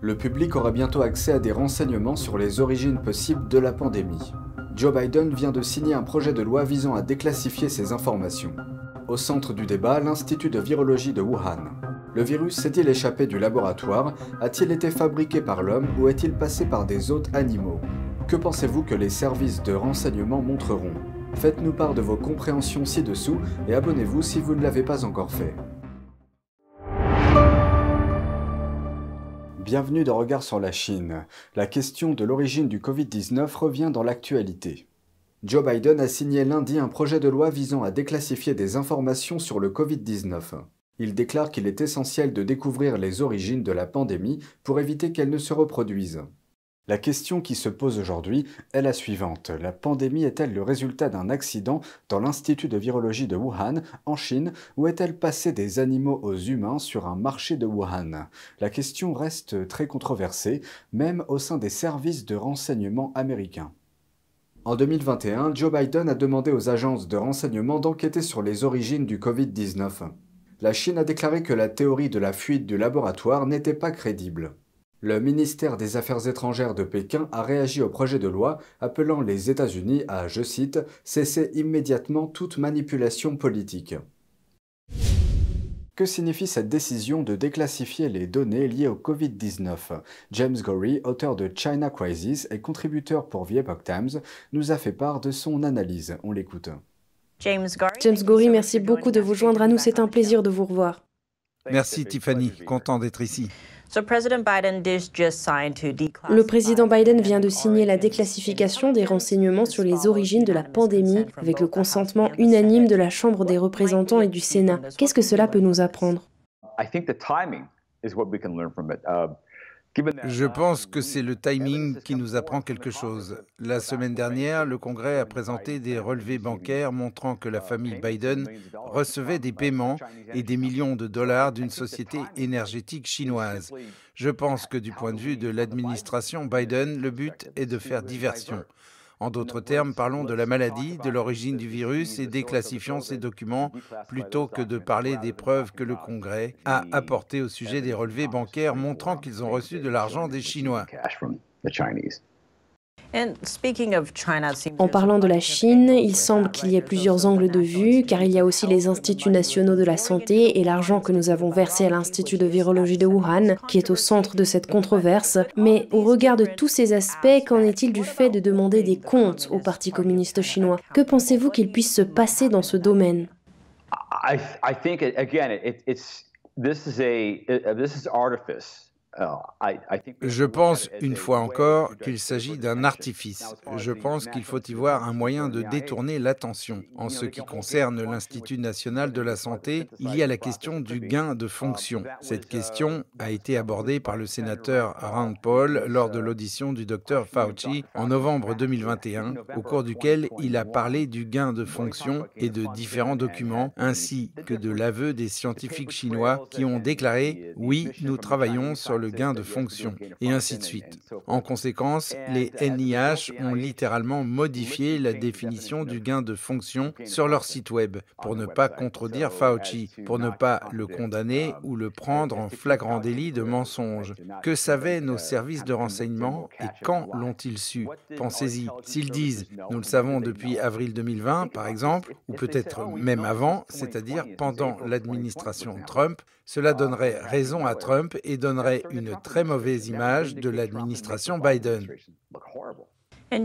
Le public aura bientôt accès à des renseignements sur les origines possibles de la pandémie. Joe Biden vient de signer un projet de loi visant à déclassifier ces informations. Au centre du débat, l'Institut de virologie de Wuhan. Le virus s'est-il échappé du laboratoire? A-t-il été fabriqué par l'homme ou est-il passé par des hôtes animaux? Que pensez-vous que les services de renseignement montreront? Faites-nous part de vos compréhensions ci-dessous et abonnez-vous si vous ne l'avez pas encore fait. Bienvenue dans Regard sur la Chine. La question de l'origine du Covid-19 revient dans l'actualité. Joe Biden a signé lundi un projet de loi visant à déclassifier des informations sur le Covid-19. Il déclare qu'il est essentiel de découvrir les origines de la pandémie pour éviter qu'elle ne se reproduise. La question qui se pose aujourd'hui est la suivante. La pandémie est-elle le résultat d'un accident dans l'Institut de virologie de Wuhan, en Chine, ou est-elle passée des animaux aux humains sur un marché de Wuhan? La question reste très controversée, même au sein des services de renseignement américains. En 2021, Joe Biden a demandé aux agences de renseignement d'enquêter sur les origines du Covid-19. La Chine a déclaré que la théorie de la fuite du laboratoire n'était pas crédible. Le ministère des Affaires étrangères de Pékin a réagi au projet de loi, appelant les États-Unis à, je cite, « cesser immédiatement toute manipulation politique ». Que signifie cette décision de déclassifier les données liées au Covid-19? James Gorey, auteur de China Crisis et contributeur pour The Epoch Times, nous a fait part de son analyse. On l'écoute. James Gorey, merci beaucoup de vous joindre à nous. C'est un plaisir de vous revoir. Merci Tiffany, content d'être ici. Le président Biden vient de signer la déclassification des renseignements sur les origines de la pandémie avec le consentement unanime de la Chambre des représentants et du Sénat. Qu'est-ce que cela peut nous apprendre? Je pense que c'est le timing qui nous apprend quelque chose. La semaine dernière, le Congrès a présenté des relevés bancaires montrant que la famille Biden recevait des paiements et des millions de dollars d'une société énergétique chinoise. Je pense que du point de vue de l'administration Biden, le but est de faire diversion. En d'autres termes, parlons de la maladie, de l'origine du virus et déclassifions ces documents plutôt que de parler des preuves que le Congrès a apportées au sujet des relevés bancaires montrant qu'ils ont reçu de l'argent des Chinois. En parlant de la Chine, il semble qu'il y ait plusieurs angles de vue, car il y a aussi les instituts nationaux de la santé et l'argent que nous avons versé à l'Institut de virologie de Wuhan, qui est au centre de cette controverse. Mais au regard de tous ces aspects, qu'en est-il du fait de demander des comptes au Parti communiste chinois? Que pensez-vous qu'il puisse se passer dans ce domaine? Je pense, une fois encore, qu'il s'agit d'un artifice. Je pense qu'il faut y voir un moyen de détourner l'attention. En ce qui concerne l'Institut national de la santé, il y a la question du gain de fonction. Cette question a été abordée par le sénateur Rand Paul lors de l'audition du Dr Fauci en novembre 2021, au cours duquel il a parlé du gain de fonction et de différents documents, ainsi que de l'aveu des scientifiques chinois qui ont déclaré « Oui, nous travaillons sur le gain de fonction » et ainsi de suite. En conséquence, les NIH ont littéralement modifié la définition du gain de fonction sur leur site web pour ne pas contredire Fauci, pour ne pas le condamner ou le prendre en flagrant délit de mensonge. Que savaient nos services de renseignement et quand l'ont-ils su? Pensez-y. S'ils disent « nous le savons depuis avril 2020 » par exemple, ou peut-être même avant, c'est-à-dire pendant l'administration Trump, cela donnerait raison à Trump et donnerait une très mauvaise image de l'administration Biden. Et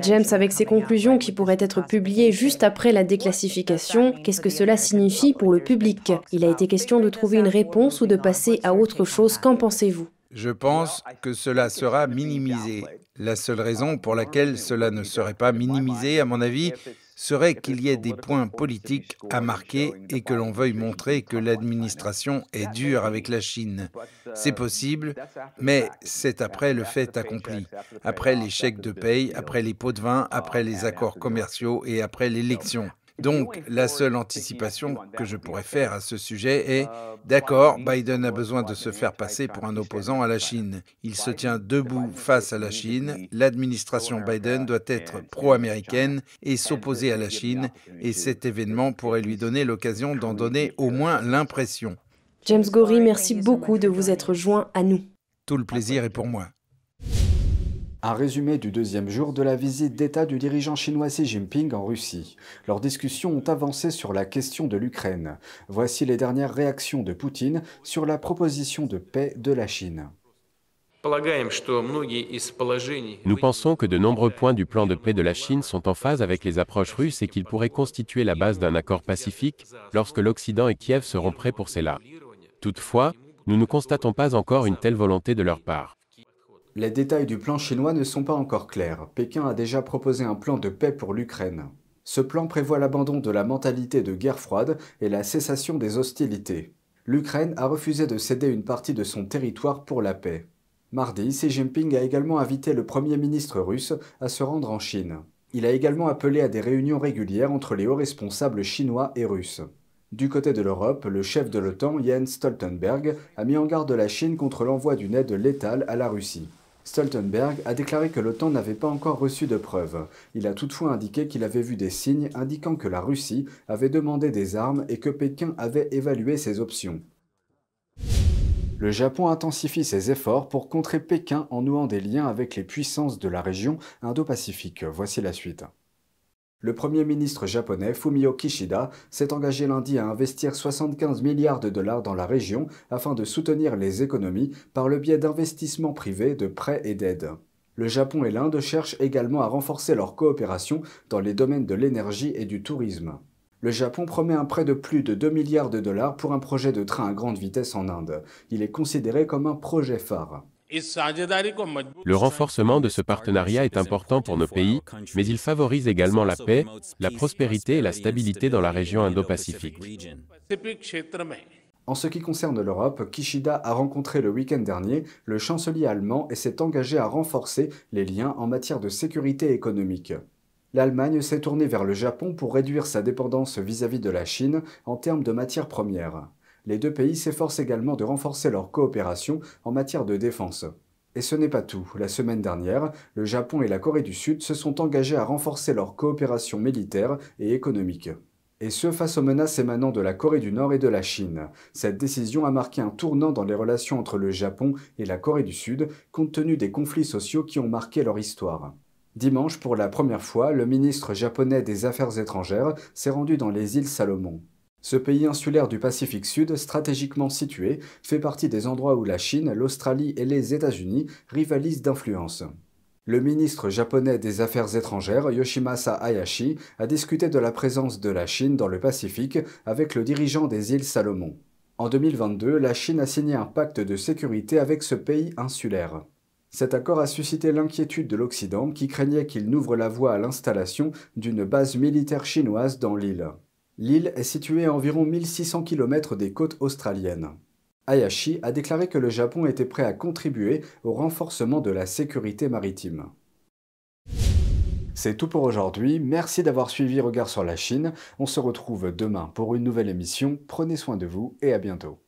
James, avec ces conclusions qui pourraient être publiées juste après la déclassification, qu'est-ce que cela signifie pour le public? Il a été question de trouver une réponse ou de passer à autre chose. Qu'en pensez-vous? Je pense que cela sera minimisé. La seule raison pour laquelle cela ne serait pas minimisé, à mon avis, serait qu'il y ait des points politiques à marquer et que l'on veuille montrer que l'administration est dure avec la Chine. C'est possible, mais c'est après le fait accompli, après les chèques de paye, après les pots de vin, après les accords commerciaux et après l'élection. Donc, la seule anticipation que je pourrais faire à ce sujet est « D'accord, Biden a besoin de se faire passer pour un opposant à la Chine. Il se tient debout face à la Chine. L'administration Biden doit être pro-américaine et s'opposer à la Chine, et cet événement pourrait lui donner l'occasion d'en donner au moins l'impression. » James Gori, merci beaucoup de vous être joint à nous. Tout le plaisir est pour moi. Un résumé du deuxième jour de la visite d'État du dirigeant chinois Xi Jinping en Russie. Leurs discussions ont avancé sur la question de l'Ukraine. Voici les dernières réactions de Poutine sur la proposition de paix de la Chine. Nous pensons que de nombreux points du plan de paix de la Chine sont en phase avec les approches russes et qu'ils pourraient constituer la base d'un accord pacifique lorsque l'Occident et Kiev seront prêts pour cela. Toutefois, nous ne constatons pas encore une telle volonté de leur part. Les détails du plan chinois ne sont pas encore clairs. Pékin a déjà proposé un plan de paix pour l'Ukraine. Ce plan prévoit l'abandon de la mentalité de guerre froide et la cessation des hostilités. L'Ukraine a refusé de céder une partie de son territoire pour la paix. Mardi, Xi Jinping a également invité le Premier ministre russe à se rendre en Chine. Il a également appelé à des réunions régulières entre les hauts responsables chinois et russes. Du côté de l'Europe, le chef de l'OTAN, Jens Stoltenberg, a mis en garde la Chine contre l'envoi d'une aide létale à la Russie. Stoltenberg a déclaré que l'OTAN n'avait pas encore reçu de preuves. Il a toutefois indiqué qu'il avait vu des signes indiquant que la Russie avait demandé des armes et que Pékin avait évalué ses options. Le Japon intensifie ses efforts pour contrer Pékin en nouant des liens avec les puissances de la région Indo-Pacifique. Voici la suite. Le Premier ministre japonais Fumio Kishida s'est engagé lundi à investir 75 milliards de dollars dans la région afin de soutenir les économies par le biais d'investissements privés, de prêts et d'aides. Le Japon et l'Inde cherchent également à renforcer leur coopération dans les domaines de l'énergie et du tourisme. Le Japon promet un prêt de plus de 2 milliards de dollars pour un projet de train à grande vitesse en Inde. Il est considéré comme un projet phare. Le renforcement de ce partenariat est important pour nos pays, mais il favorise également la paix, la prospérité et la stabilité dans la région Indo-Pacifique. En ce qui concerne l'Europe, Kishida a rencontré le week-end dernier le chancelier allemand et s'est engagé à renforcer les liens en matière de sécurité économique. L'Allemagne s'est tournée vers le Japon pour réduire sa dépendance vis-à-vis de la Chine en termes de matières premières. Les deux pays s'efforcent également de renforcer leur coopération en matière de défense. Et ce n'est pas tout. La semaine dernière, le Japon et la Corée du Sud se sont engagés à renforcer leur coopération militaire et économique. Et ce, face aux menaces émanant de la Corée du Nord et de la Chine. Cette décision a marqué un tournant dans les relations entre le Japon et la Corée du Sud, compte tenu des conflits sociaux qui ont marqué leur histoire. Dimanche, pour la première fois, le ministre japonais des Affaires étrangères s'est rendu dans les îles Salomon. Ce pays insulaire du Pacifique Sud, stratégiquement situé, fait partie des endroits où la Chine, l'Australie et les États-Unis rivalisent d'influence. Le ministre japonais des Affaires étrangères, Yoshimasa Hayashi, a discuté de la présence de la Chine dans le Pacifique avec le dirigeant des îles Salomon. En 2022, la Chine a signé un pacte de sécurité avec ce pays insulaire. Cet accord a suscité l'inquiétude de l'Occident qui craignait qu'il n'ouvre la voie à l'installation d'une base militaire chinoise dans l'île. L'île est située à environ 1600 km des côtes australiennes. Hayashi a déclaré que le Japon était prêt à contribuer au renforcement de la sécurité maritime. C'est tout pour aujourd'hui, merci d'avoir suivi Regard sur la Chine. On se retrouve demain pour une nouvelle émission. Prenez soin de vous et à bientôt.